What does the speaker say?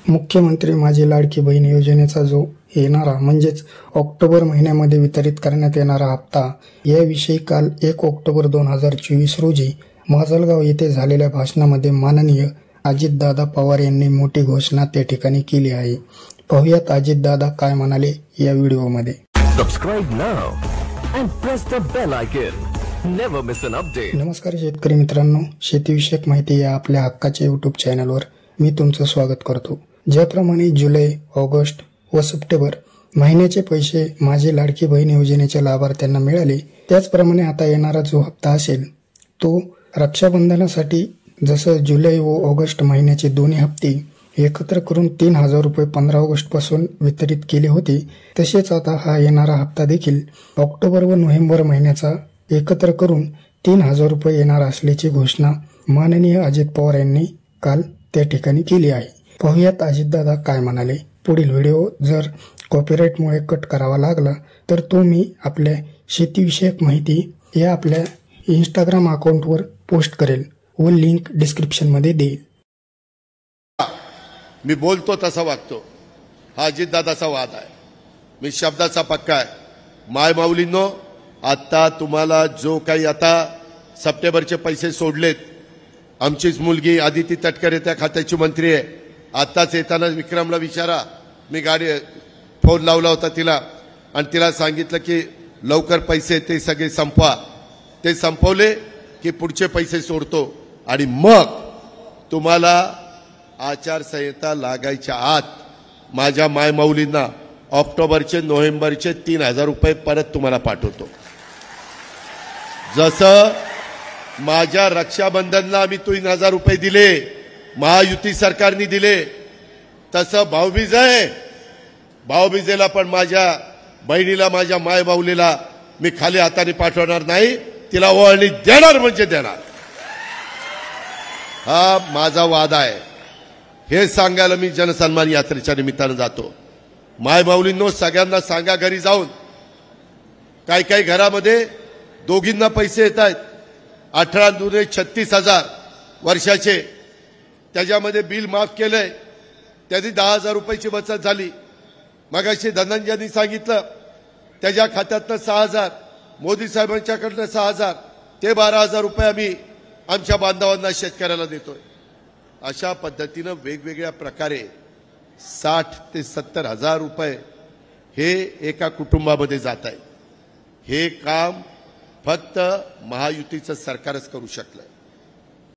मुख्यमंत्री माझी लाडकी बहीण योजनेचा जो येणारा म्हणजेच ऑक्टोबर महिन्यामध्ये वितरित करण्यात येणारा हप्ता याविषयी काल 1 ऑक्टोबर 2024 रोजी माजलगाव येथे झालेल्या भाषणामध्ये माननीय अजितदादा पवार यांनी मोठी घोषणा त्या ठिकाणी केली आहे। पाहूयात अजितदादा काय म्हणाले या व्हिडिओमध्ये। Subscribe now and press the bell icon, never miss an update. नमस्कार शेतकरी मित्रांनो, शेतीविषयक माहिती या आपल्या हक्काच्या यूट्यूब चॅनलवर मी तुमचं स्वागत करतो। ज्याप्रमाणे जुलै, ऑगस्ट व सप्टेंबर महिन्याचे पैसे माझी लाडकी बहीण योजनेच्या लाभार्थ्यांना मिळाले, त्याचप्रमाणे आता येणारा जो हप्ता असेल तो रक्षाबंधनासाठी जसं जुलै व ऑगस्ट महिन्याचे दोन्ही हप्ते एकत्र करून 3000 रुपये 15 ऑगस्ट पासून वितरित केले होते, तसेच आता हा येणारा हप्ता देखील ऑक्टोबर व नोव्हेंबर महिन्याचा एकत्र करून 3000 रुपये येणार असल्याची घोषणा माननीय अजित पवार यांनी काल त्या ठिकाणी केली आहे। पाहूयात अजितदादा काय म्हणाले। पुढील व्हिडिओ जर कॉपीराईटमुळे कट करावा लागला तर तो मी आपल्या शेतीविषयक माहिती या आपल्या इंस्टाग्राम अकाउंटवर पोस्ट करेल व लिंक डिस्क्रिप्शन मध्ये देईल। मी बोलतो तसा वागतो, हा अजितदादाचा वाद आहे। मी शब्दाचा पक्का आहे। माय माऊलींनो, आता तुम्हाला जो काही आता सप्टेंबरचे पैसे सोडलेत, आमचीच मुलगी आदिती तटकरे त्या खात्याची मंत्री आहे। आताच येताना विक्रमला विचारा, मी गाडी फोन लावला होता तिला आणि तिला सांगितलं की लवकर पैसे ते सगळे संपवा। ते संपवले की पुढचे पैसे सोडतो आणि मग तुम्हाला आचारसंहिता लागायच्या आत माझ्या माय माऊलींना ऑक्टोबरचे नोव्हेंबरचे 3000 रुपये परत तुम्हाला पाठवतो। जसं माझ्या रक्षाबंधनला आम्ही 3000 रुपये दिले, महायुती सरकारने दिले, तसं भाऊबीज आहे, भाऊबीजेला पण माझ्या बहिणीला, माझ्या माय माऊलीला मी खाली हाताने पाठवणार नाही, तिला ओवाळणी देणार म्हणजे देणार। हा माझा वादा आहे। हे सांगायला मी जनसन्मान यात्रेच्या निमित्तानं जातो। माय माऊलींनो, सगळ्यांना सांगा घरी जाऊन, काही घरामध्ये दोघींना पैसे येत आहेत, 18 दुने 36,000 वर्षाचे, त्याच्यामध्ये बिल माफ केलंय, त्याची 10,000 रुपयाची बचत झाली। मगाशी धनंजयनी सांगितलं त्याच्या खात्यातनं 6,000, मोदी साहेबांच्याकडनं 6,000, ते 12,000 रुपये आम्ही आमच्या बांधवांना शेतकऱ्याला देतोय। अशा पद्धतीनं वेगवेगळ्या प्रकारे 60 ते 70,000 रुपये हे एका कुटुंबामध्ये जात आहे। हे काम फक्त महायुतीचं सरकारच करू शकलं।